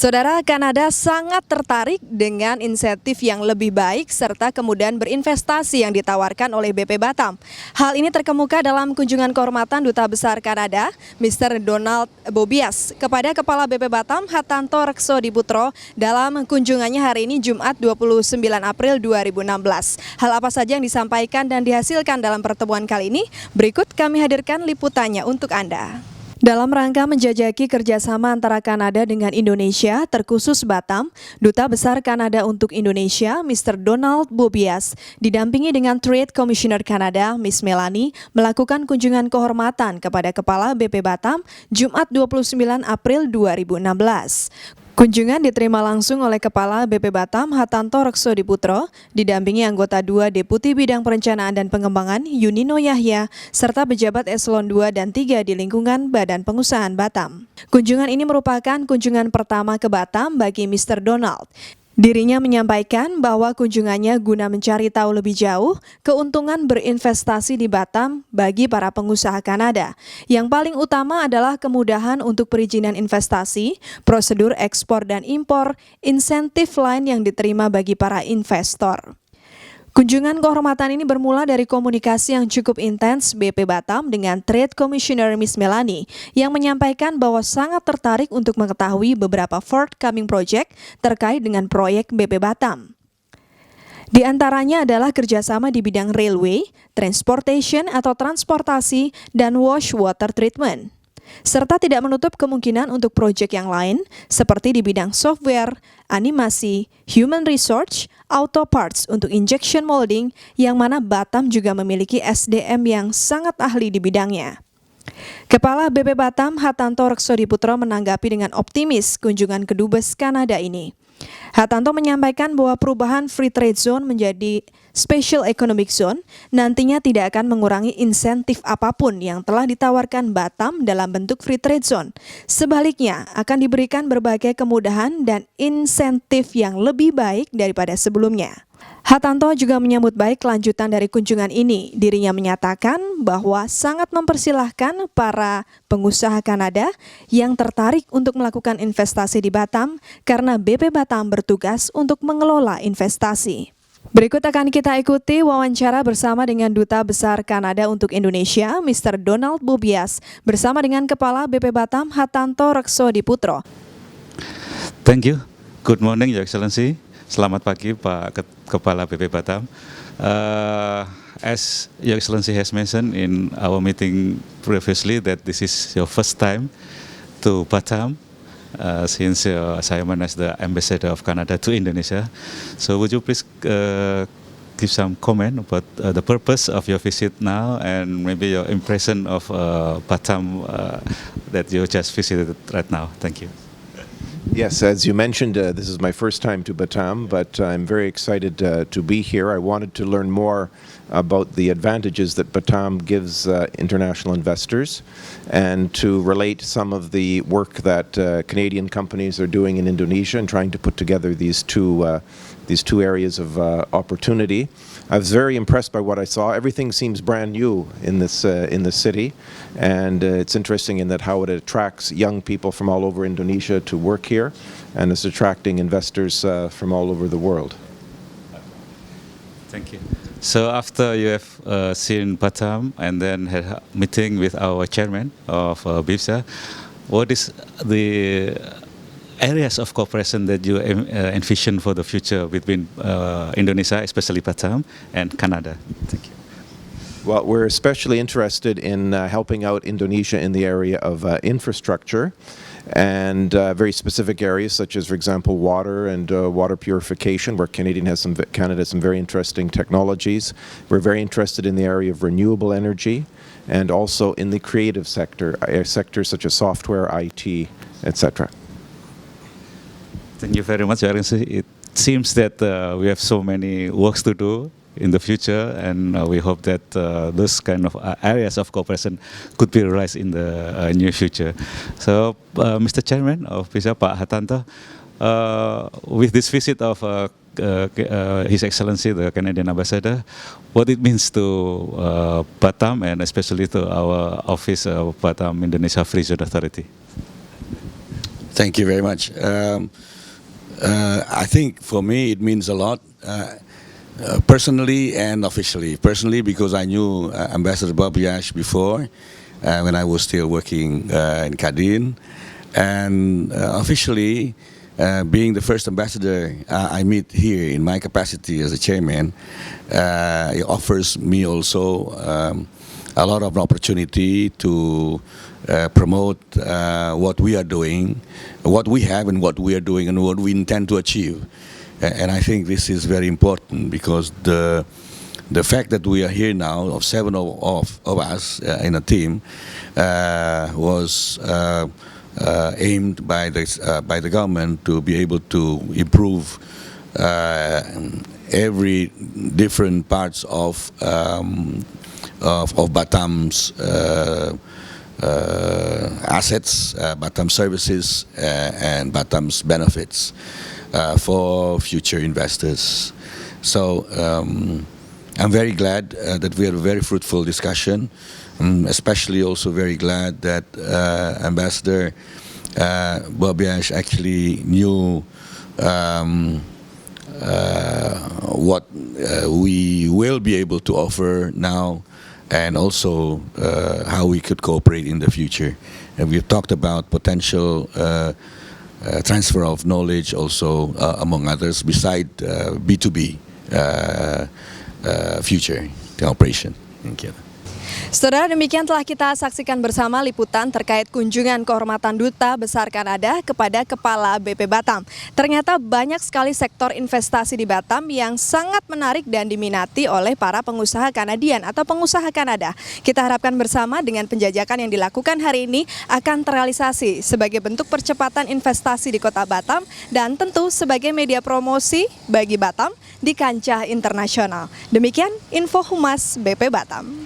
Saudara, Kanada sangat tertarik dengan insentif yang lebih baik serta kemudahan berinvestasi yang ditawarkan oleh BP Batam. Hal ini terkemuka dalam kunjungan kehormatan Duta Besar Kanada, Mr. Donald Bobias, kepada Kepala BP Batam, Hatanto Reksodiputro, dalam kunjungannya hari ini Jumat 29 April 2016. Hal apa saja yang disampaikan dan dihasilkan dalam pertemuan kali ini? Berikut kami hadirkan liputannya untuk Anda. Dalam rangka menjajaki kerjasama antara Kanada dengan Indonesia, terkhusus Batam, Duta Besar Kanada untuk Indonesia, Mr. Donald Bobias, didampingi dengan Trade Commissioner Kanada, Miss Melanie, melakukan kunjungan kehormatan kepada Kepala BP Batam, Jumat 29 April 2016. Kunjungan diterima langsung oleh Kepala BP Batam, Hatanto Reksodiputro, didampingi anggota 2 Deputi Bidang Perencanaan dan Pengembangan, Yunino Yahya, serta pejabat eselon 2 dan 3 di lingkungan Badan Pengusahaan Batam. Kunjungan ini merupakan kunjungan pertama ke Batam bagi Mr. Donald. Dirinya menyampaikan bahwa kunjungannya guna mencari tahu lebih jauh keuntungan berinvestasi di Batam bagi para pengusaha Kanada. Yang paling utama adalah kemudahan untuk perizinan investasi, prosedur ekspor dan impor, insentif lain yang diterima bagi para investor. Kunjungan kehormatan ini bermula dari komunikasi yang cukup intens BP Batam dengan Trade Commissioner Miss Melanie yang menyampaikan bahwa sangat tertarik untuk mengetahui beberapa forthcoming project terkait dengan proyek BP Batam. Di antaranya adalah kerjasama di bidang railway, transportation atau transportasi, dan wash water treatment. Serta tidak menutup kemungkinan untuk proyek yang lain seperti di bidang software, animasi, human research, auto parts untuk injection molding yang mana Batam juga memiliki SDM yang sangat ahli di bidangnya. Kepala BP Batam Hatanto Reksodiputro menanggapi dengan optimis kunjungan kedubes Kanada ini. Hatanto menyampaikan bahwa perubahan Free Trade Zone menjadi Special Economic Zone nantinya tidak akan mengurangi insentif apapun yang telah ditawarkan Batam dalam bentuk Free Trade Zone. Sebaliknya, akan diberikan berbagai kemudahan dan insentif yang lebih baik daripada sebelumnya. Hatanto juga menyambut baik kelanjutan dari kunjungan ini. Dirinya menyatakan bahwa sangat mempersilahkan para pengusaha Kanada yang tertarik untuk melakukan investasi di Batam karena BP Batam bertugas untuk mengelola investasi. Berikut akan kita ikuti wawancara bersama dengan Duta Besar Kanada untuk Indonesia, Mr. Donald Bobias, bersama dengan Kepala BP Batam Hatanto Reksodiputro. Thank you. Good morning, Your Excellency. Selamat pagi, Pak Kepala BP Batam. As Your Excellency has mentioned in our meeting previously that this is your first time to Batam since your assignment as the Ambassador of Canada to Indonesia. So would you please give some comment about the purpose of your visit now and maybe your impression of Batam that you just visited right now? Thank you. Yes, as you mentioned, this is my first time to Batam, but I'm very excited to be here. I wanted to learn more about the advantages that Batam gives international investors and to relate some of the work that Canadian companies are doing in Indonesia and trying to put together these two areas of opportunity. I was very impressed by what I saw. Everything seems brand new in this city, and it's interesting in that how it attracts young people from all over Indonesia to work here, and it's attracting investors from all over the world. Thank you. So after you have seen Batam and then had a meeting with our chairman of BIPSA, what is the areas of cooperation that you envision for the future between Indonesia, especially Batam, and Canada? Thank you. Well, we're especially interested in helping out Indonesia in the area of infrastructure and very specific areas such as, for example, water and water purification, where Canada has some very interesting technologies. We're very interested in the area of renewable energy and also in the creative sector, sectors such as software, IT, etc. Thank you very much, Your Excellency. It seems that we have so many works to do in the future, and we hope that those kind of areas of cooperation could be realized in the near future. So, Mr. Chairman of BIPSA, Pak Hatanto, with this visit of His Excellency, the Canadian Ambassador, what it means to Batam and especially to our office of Batam Indonesia Free Zone Authority? Thank you very much. I think for me it means a lot, personally and officially. Personally, because I knew Ambassador Bob Yash before, when I was still working in Kadin, and officially, being the first ambassador I meet here in my capacity as a chairman, it offers me also a lot of opportunity to promote what we are doing, what we have and what we are doing and what we intend to achieve. And I think this is very important because the fact that we are here now, of 7 of us in a team, was aimed by the government to be able to improve every different parts of Batam's assets, Batam services, and Batam's benefits for future investors. So I'm very glad that we had a very fruitful discussion. Especially also very glad that Ambassador Bob Yash actually knew what we will be able to offer now, and also how we could cooperate in the future. And we've talked about potential transfer of knowledge also, among others, beside B2B future cooperation. Thank you. Saudara, demikian telah kita saksikan bersama liputan terkait kunjungan kehormatan Duta Besar Kanada kepada Kepala BP Batam. Ternyata banyak sekali sektor investasi di Batam yang sangat menarik dan diminati oleh para pengusaha Kanadian atau pengusaha Kanada. Kita harapkan bersama dengan penjajakan yang dilakukan hari ini akan terrealisasi sebagai bentuk percepatan investasi di Kota Batam dan tentu sebagai media promosi bagi Batam di kancah internasional. Demikian info Humas BP Batam.